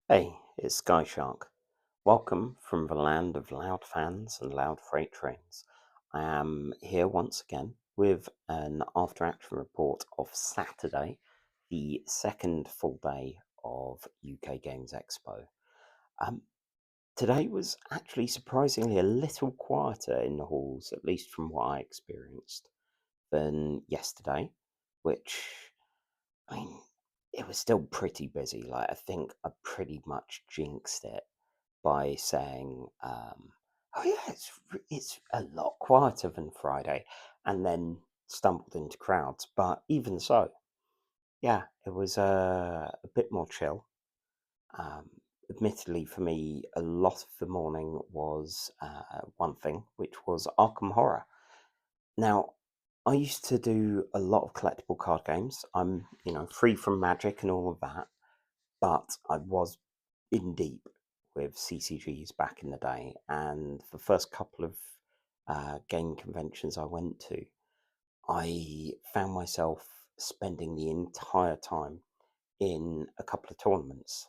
Hey, it's Sky Shark. Welcome from the land of loud fans and loud freight trains. I am here once again with an after action report of Saturday, the second full day of UK Games Expo. Um, Today was actually surprisingly a little quieter in the halls, at least from what I experienced, than yesterday, which I mean, it was still pretty busy. Like, I think I pretty much jinxed it by saying, "Oh yeah, it's a lot quieter than Friday," and then stumbled into crowds. But even so, yeah, it was a bit more chill. Admittedly, for me, a lot of the morning was one thing, which was Arkham Horror. Now, I used to do a lot of collectible card games. I'm, free from Magic and all of that, but I was in deep with CCGs back in the day, and the first couple of game conventions I went to, I found myself spending the entire time in a couple of tournaments,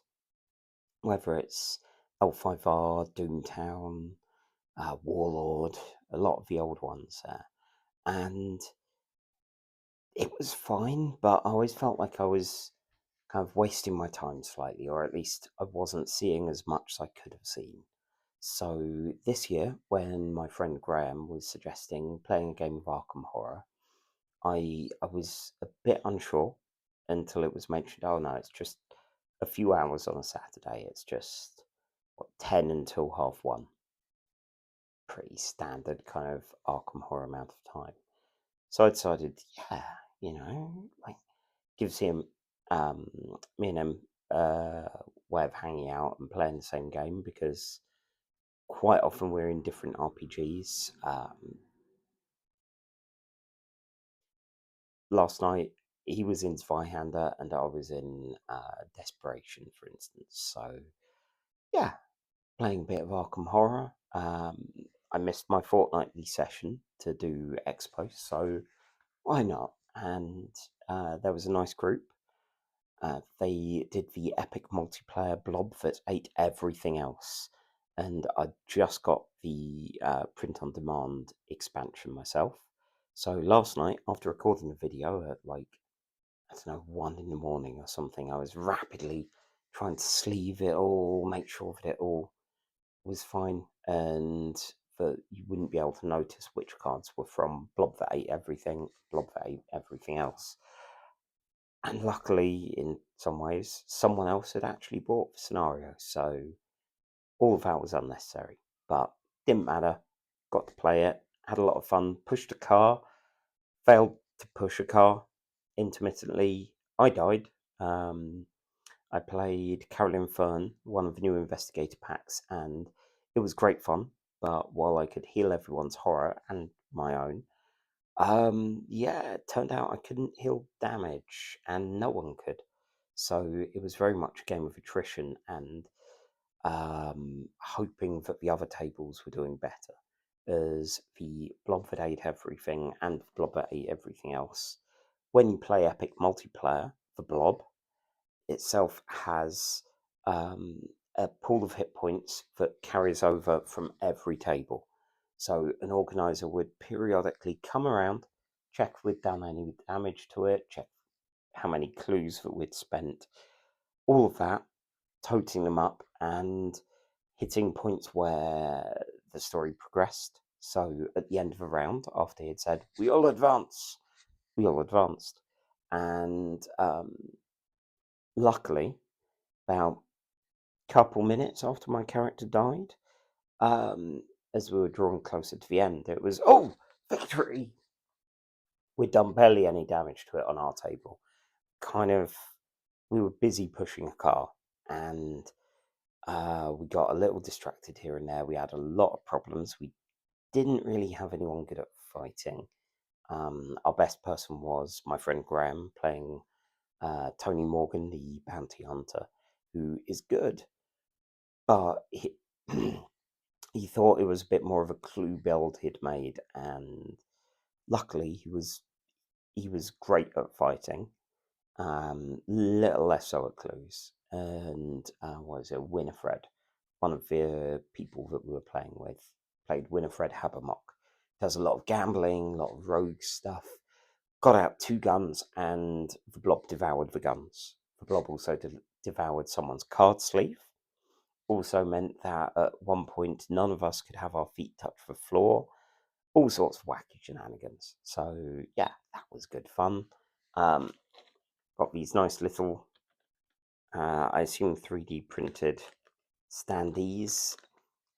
whether it's L5R, Doomtown, Warlord, a lot of the old ones there. And it was fine, but I always felt like I was kind of wasting my time slightly, or at least I wasn't seeing as much as I could have seen. So this year, when my friend Graham was suggesting playing a game of Arkham Horror, I was a bit unsure until it was mentioned. Oh no, it's just a few hours on a Saturday. It's just 10 until 1:30. Pretty standard kind of Arkham Horror amount of time. So I decided, yeah, like gives him um, me and him way of hanging out and playing the same game because quite often we're in different RPGs. Last night he was in Zweihander and I was in Desperation, for instance. So yeah, playing a bit of Arkham Horror. I missed my fortnightly session to do Expo, so why not? And there was a nice group. They did the epic multiplayer blob that ate everything else, and I just got the print on demand expansion myself. So last night, after recording the video at like, I don't know, 1 in the morning or something, I was rapidly trying to sleeve it all, make sure that it all was fine, and that you wouldn't be able to notice which cards were from Blob that ate everything, Blob that ate everything else. And luckily, in some ways, someone else had actually bought the scenario, so all of that was unnecessary. But didn't matter. Got to play it, had a lot of fun, pushed a car, failed to push a car intermittently. I died. Um, I played Carolyn Fern, one of the new investigator packs, and it was great fun. But while I could heal everyone's horror and my own, yeah, it turned out I couldn't heal damage, and no one could. So it was very much a game of attrition and hoping that the other tables were doing better. As the blob that ate everything and the blob that ate everything else. When you play epic multiplayer, the blob itself has um, a pool of hit points that carries over from every table. So an organizer would periodically come around, check if we'd done any damage to it, check how many clues that we'd spent, all of that, toting them up and hitting points where the story progressed. So at the end of a round, after he had said, "We all advance," we all advanced. And luckily, about couple minutes after my character died, um, as we were drawing closer to the end, it was, "Oh, victory!" We'd done barely any damage to it on our table. Kind of, we were busy pushing a car, and we got a little distracted here and there. We had a lot of problems. We didn't really have anyone good at fighting. Our best person was my friend Graham playing Tony Morgan, the bounty hunter, who is good, but he thought it was a bit more of a clue build he'd made, and luckily he was great at fighting. Little less so at clues. and Winifred, one of the people that we were playing with, played Winifred Habermock. Does a lot of gambling, a lot of rogue stuff. Got out 2 guns, and the blob devoured the guns. The blob also devoured someone's card sleeve. Also meant that at one point none of us could have our feet touch the floor. All sorts of wacky shenanigans. So yeah, that was good fun. Got these nice little, I assume 3D printed standees.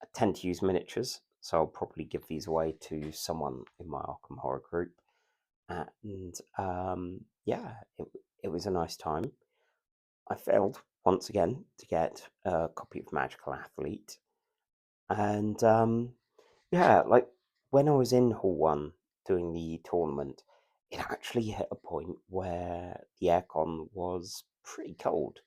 I tend to use miniatures, so I'll probably give these away to someone in my Arkham Horror group. And yeah, it was a nice time. I failed once again to get a copy of Magical Athlete. And yeah, like when I was in Hall 1 doing the tournament, it actually hit a point where the aircon was pretty cold.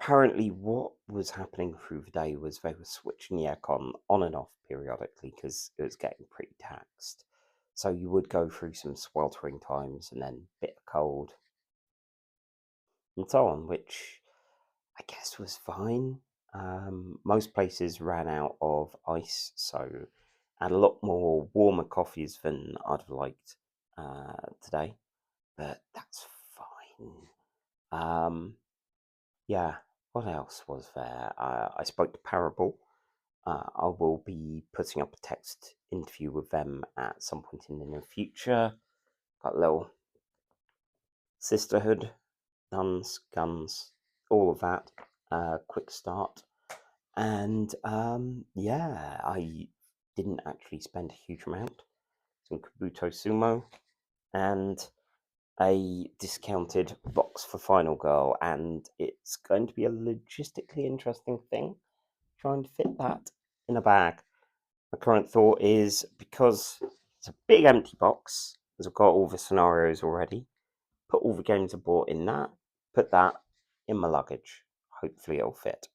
Apparently, what was happening through the day was they were switching the aircon on and off periodically because it was getting pretty taxed. So you would go through some sweltering times and then a bit of cold and so on, which I guess was fine. Most places ran out of ice, so I had a lot more warmer coffees than I'd have liked today, but that's fine. Yeah, what else was there? I spoke to Parable. I will be putting up a text interview with them at some point in the near future. Got a little sisterhood, nuns, guns, all of that. Quick start. And yeah, I didn't actually spend a huge amount. Some Kabuto Sumo and a discounted box for Final Girl, and it's going to be a logistically interesting thing trying to fit that in a bag. My current thought is, because it's a big empty box, as I've got all the scenarios already, put all the games I bought in that, put that in my luggage. Hopefully it'll fit.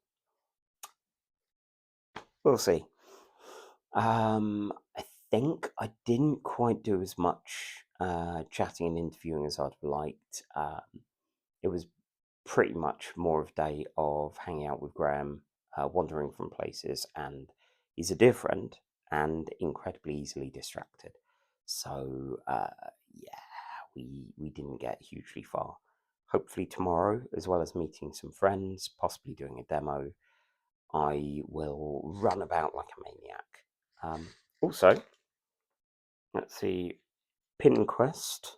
We'll see. I think I didn't quite do as much chatting and interviewing as I'd liked. It was pretty much more of a day of hanging out with Graham, wandering from places, and he's a dear friend and incredibly easily distracted. So yeah, we didn't get hugely far. Hopefully tomorrow, as well as meeting some friends, possibly doing a demo, I will run about like a maniac. Also, let's see, Pin Quest.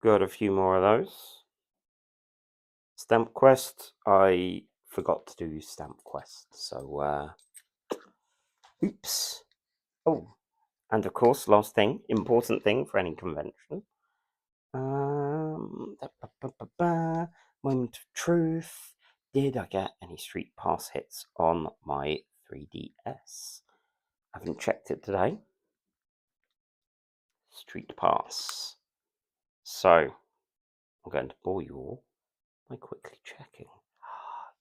Got a few more of those. Stamp Quest, I forgot to do Stamp Quest, so oops. Oh, and of course, last thing, important thing for any convention. Moment of truth. Did I get any Street Pass hits on my 3DS? I haven't checked it today. Street Pass. So, I'm going to bore you all by quickly checking.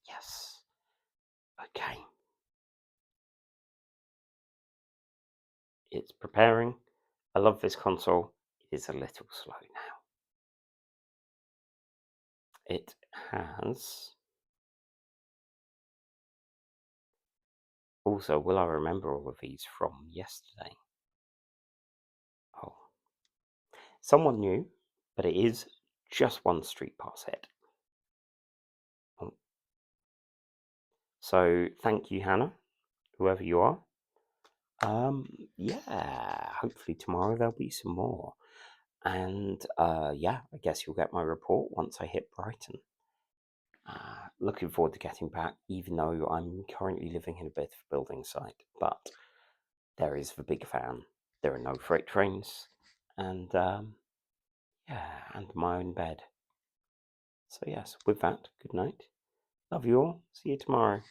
Yes. Okay. It's preparing. I love this console. It is a little slow now. It has... Also, will I remember all of these from yesterday? Oh. Someone new, but it is just one Street Pass hit. Oh. So, thank you, Hannah, whoever you are. Yeah, hopefully tomorrow there'll be some more. And yeah, I guess you'll get my report once I hit Brighton. Looking forward to getting back, even though I'm currently living in a bit of a building site. But there is the big fan. There are no freight trains, and yeah, and my own bed. So yes, with that, good night. Love you all. See you tomorrow.